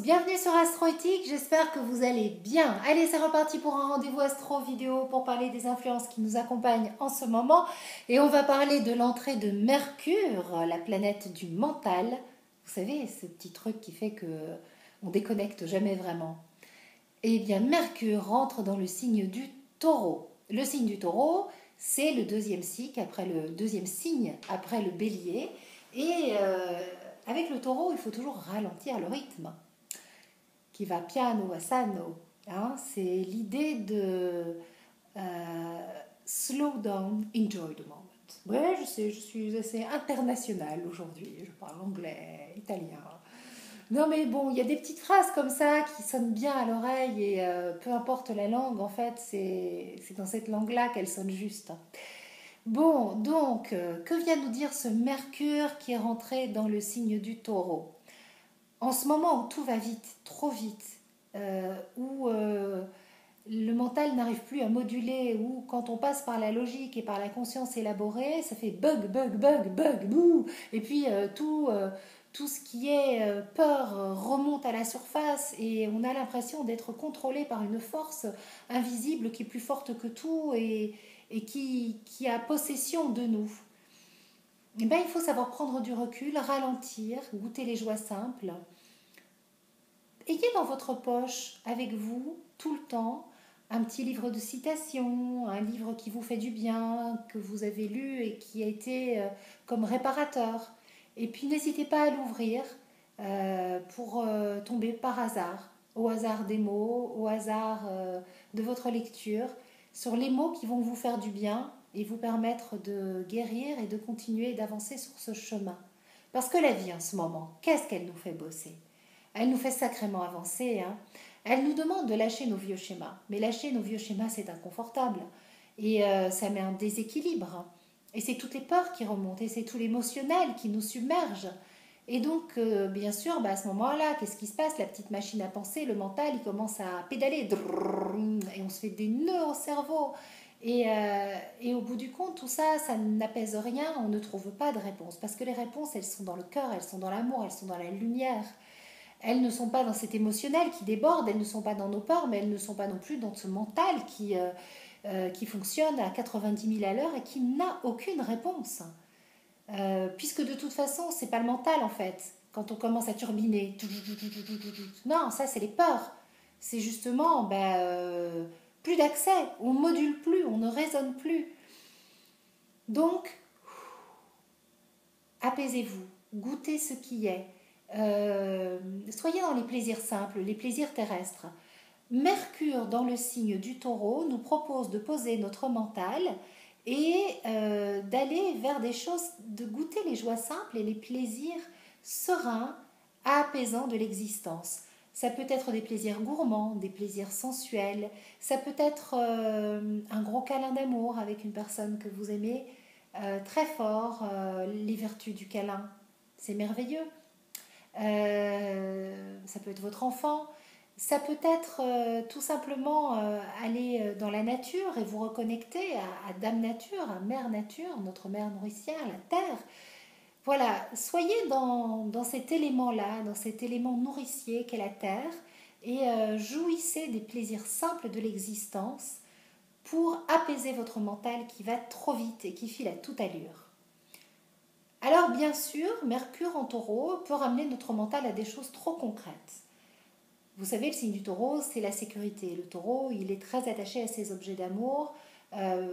bienvenue sur Astroéthique, j'espère que vous allez bien. Allez, c'est reparti pour un rendez-vous astro vidéo pour parler des influences qui nous accompagnent en ce moment. Et on va parler de l'entrée de Mercure, la planète du mental. Vous savez, ce petit truc qui fait que on déconnecte jamais vraiment. Eh bien, Mercure rentre dans le signe du Taureau. Le signe du Taureau, c'est le deuxième signe après le Bélier. Et avec le Taureau, il faut toujours ralentir le rythme, qui va piano assano. Hein, c'est l'idée de slow down, enjoy the moment. Ouais, je sais, je suis assez internationale aujourd'hui. Je parle anglais, italien. Non mais bon, il y a des petites phrases comme ça qui sonnent bien à l'oreille et peu importe la langue, en fait, c'est dans cette langue-là qu'elle sonne juste. Bon, donc, que vient nous dire ce Mercure qui est rentré dans le signe du Taureau? En ce moment où tout va vite, trop vite, où le mental n'arrive plus à moduler, où quand on passe par la logique et par la conscience élaborée, ça fait bug, bug, bug, bug, bouh, et puis tout ce qui est peur remonte à la surface et on a l'impression d'être contrôlé par une force invisible qui est plus forte que tout et qui a possession de nous. Eh bien, il faut savoir prendre du recul, ralentir, goûter les joies simples. Ayez dans votre poche, avec vous, tout le temps, un petit livre de citations, un livre qui vous fait du bien, que vous avez lu et qui a été comme réparateur. Et puis n'hésitez pas à l'ouvrir pour tomber par hasard, au hasard des mots, au hasard de votre lecture, sur les mots qui vont vous faire du bien et vous permettre de guérir et de continuer d'avancer sur ce chemin. Parce que la vie en ce moment, qu'est-ce qu'elle nous fait bosser? Elle nous fait sacrément avancer. Hein. Elle nous demande de lâcher nos vieux schémas. Mais lâcher nos vieux schémas, c'est inconfortable. Et ça met un déséquilibre. Et c'est toutes les peurs qui remontent. Et c'est tout l'émotionnel qui nous submerge. Et donc, bien sûr, à ce moment-là, qu'est-ce qui se passe? La petite machine à penser, le mental, il commence à pédaler. Et on se fait des nœuds au cerveau. Et au bout du compte, tout ça, ça n'apaise rien. On ne trouve pas de réponse. Parce que les réponses, elles sont dans le cœur, elles sont dans l'amour, elles sont dans la lumière. Elles ne sont pas dans cet émotionnel qui déborde, elles ne sont pas dans nos peurs, mais elles ne sont pas non plus dans ce mental qui fonctionne à 90 000 à l'heure et qui n'a aucune réponse. Puisque de toute façon, c'est pas le mental en fait. Quand on commence à turbiner, non, ça c'est les peurs. C'est justement plus d'accès, on module plus, on ne raisonne plus. Donc, apaisez-vous, goûtez ce qui est. Soyez dans les plaisirs simples, les plaisirs terrestres. Mercure dans le signe du Taureau nous propose de poser notre mental et d'aller vers des choses, de goûter les joies simples et les plaisirs sereins, apaisants de l'existence. Ça peut être des plaisirs gourmands, des plaisirs sensuels, ça peut être un gros câlin d'amour avec une personne que vous aimez très fort, les vertus du câlin, c'est merveilleux. Ça peut être votre enfant, ça peut être tout simplement aller dans la nature et vous reconnecter à Dame Nature, à Mère Nature, notre mère nourricière, la Terre. Voilà, soyez dans cet élément-là, dans cet élément nourricier qu'est la Terre et jouissez des plaisirs simples de l'existence pour apaiser votre mental qui va trop vite et qui file à toute allure. Alors bien sûr, Mercure en Taureau peut ramener notre mental à des choses trop concrètes. Vous savez, le signe du Taureau, c'est la sécurité. Le Taureau, il est très attaché à ses objets d'amour et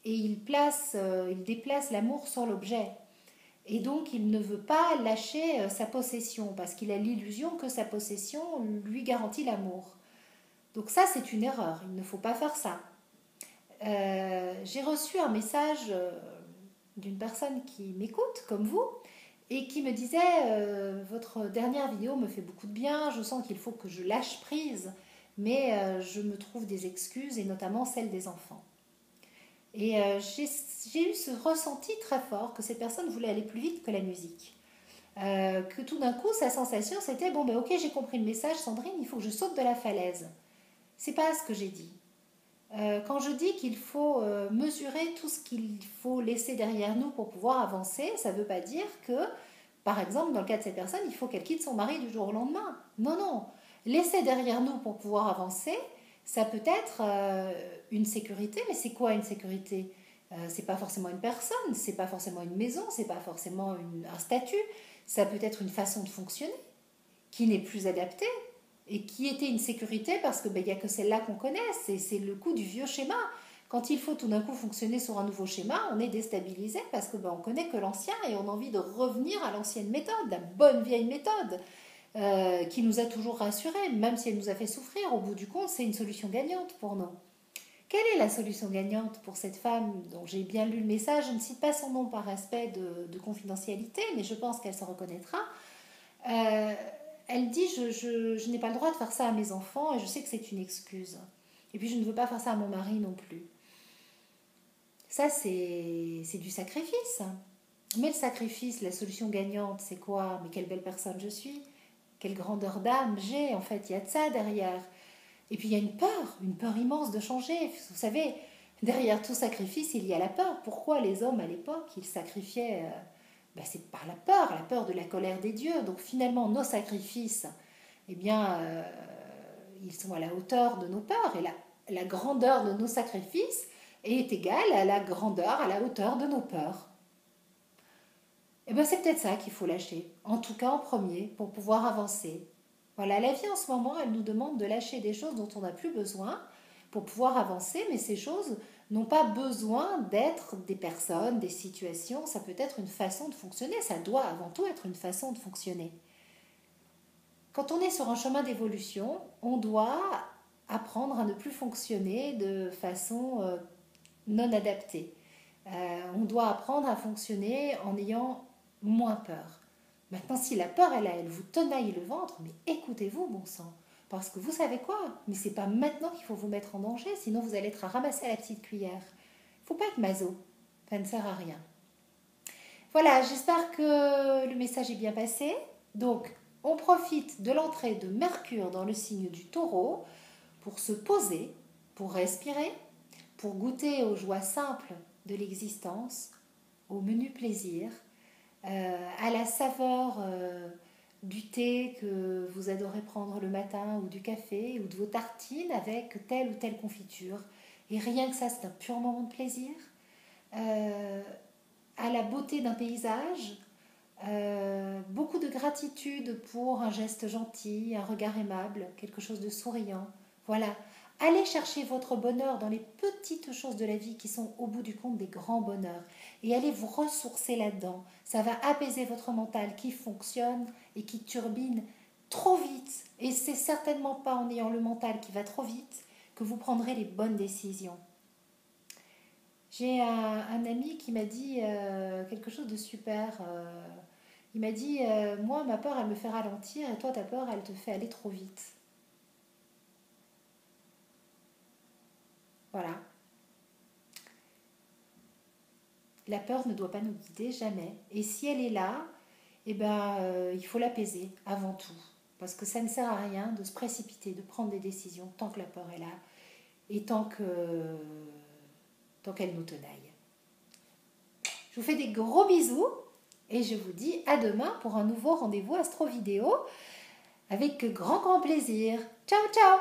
il déplace l'amour sur l'objet. Et donc, il ne veut pas lâcher sa possession parce qu'il a l'illusion que sa possession lui garantit l'amour. Donc ça, c'est une erreur. Il ne faut pas faire ça. J'ai reçu un message d'une personne qui m'écoute, comme vous, et qui me disait votre dernière vidéo me fait beaucoup de bien, je sens qu'il faut que je lâche prise, mais je me trouve des excuses, et notamment celles des enfants. Et j'ai eu ce ressenti très fort que cette personne voulait aller plus vite que la musique. Que tout d'un coup, sa sensation, c'était bon, ok, j'ai compris le message, Sandrine, il faut que je saute de la falaise. C'est pas ce que j'ai dit. Quand je dis qu'il faut mesurer tout ce qu'il faut laisser derrière nous pour pouvoir avancer, ça ne veut pas dire que par exemple, dans le cas de cette personne, il faut qu'elle quitte son mari du jour au lendemain. Non, non. Laisser derrière nous pour pouvoir avancer, ça peut être une sécurité, mais c'est quoi une sécurité? C'est pas forcément une personne, c'est pas forcément une maison, c'est pas forcément un statut. Ça peut être une façon de fonctionner qui n'est plus adaptée et qui était une sécurité parce que y a que celle-là qu'on connaît. C'est le coup du vieux schéma. Quand il faut tout d'un coup fonctionner sur un nouveau schéma, on est déstabilisé parce que on connaît que l'ancien et on a envie de revenir à l'ancienne méthode, la bonne vieille méthode qui nous a toujours rassurés, même si elle nous a fait souffrir. Au bout du compte, c'est une solution gagnante pour nous. Quelle est la solution gagnante pour cette femme dont j'ai bien lu le message? Je ne cite pas son nom par respect de confidentialité, mais je pense qu'elle se reconnaîtra. Euh, Elle dit je n'ai pas le droit de faire ça à mes enfants et je sais que c'est une excuse. Et puis je ne veux pas faire ça à mon mari non plus. Ça, c'est du sacrifice. Mais le sacrifice, la solution gagnante, c'est quoi? Mais quelle belle personne je suis. Quelle grandeur d'âme j'ai. En fait, il y a de ça derrière. Et puis il y a une peur immense de changer. Vous savez, derrière tout sacrifice, il y a la peur. Pourquoi les hommes à l'époque, ils sacrifiaient c'est par la peur de la colère des dieux. Donc finalement, nos sacrifices, eh bien, ils sont à la hauteur de nos peurs. Et la grandeur de nos sacrifices est égale à la grandeur, à la hauteur de nos peurs. Eh bien, c'est peut-être ça qu'il faut lâcher. En tout cas, en premier, pour pouvoir avancer. Voilà, la vie en ce moment, elle nous demande de lâcher des choses dont on n'a plus besoin pour pouvoir avancer, mais ces choses n'ont pas besoin d'être des personnes, des situations, ça peut être une façon de fonctionner, ça doit avant tout être une façon de fonctionner. Quand on est sur un chemin d'évolution, on doit apprendre à ne plus fonctionner de façon non adaptée. On doit apprendre à fonctionner en ayant moins peur. Maintenant, si la peur est là, elle vous tenaille le ventre, mais écoutez-vous, bon sang. Parce que vous savez quoi? Mais c'est pas maintenant qu'il faut vous mettre en danger, sinon vous allez être à ramasser à la petite cuillère. Il ne faut pas être maso, ça ne sert à rien. Voilà, j'espère que le message est bien passé. Donc, on profite de l'entrée de Mercure dans le signe du Taureau pour se poser, pour respirer, pour goûter aux joies simples de l'existence, au menu plaisir, à la saveur du thé que vous adorez prendre le matin ou du café ou de vos tartines avec telle ou telle confiture. Et rien que ça, c'est un pur moment de plaisir. À la beauté d'un paysage, beaucoup de gratitude pour un geste gentil, un regard aimable, quelque chose de souriant. Voilà. Allez chercher votre bonheur dans les petites choses de la vie qui sont au bout du compte des grands bonheurs et allez vous ressourcer là-dedans. Ça va apaiser votre mental qui fonctionne et qui turbine trop vite. Et c'est certainement pas en ayant le mental qui va trop vite que vous prendrez les bonnes décisions. J'ai un ami qui m'a dit quelque chose de super. Il m'a dit moi, ma peur, elle me fait ralentir et toi, ta peur, elle te fait aller trop vite. Voilà. La peur ne doit pas nous guider, jamais. Et si elle est là, il faut l'apaiser avant tout. Parce que ça ne sert à rien de se précipiter, de prendre des décisions tant que la peur est là et tant qu'elle nous tenaille. Je vous fais des gros bisous et je vous dis à demain pour un nouveau rendez-vous Astro Vidéo avec grand plaisir. Ciao, ciao!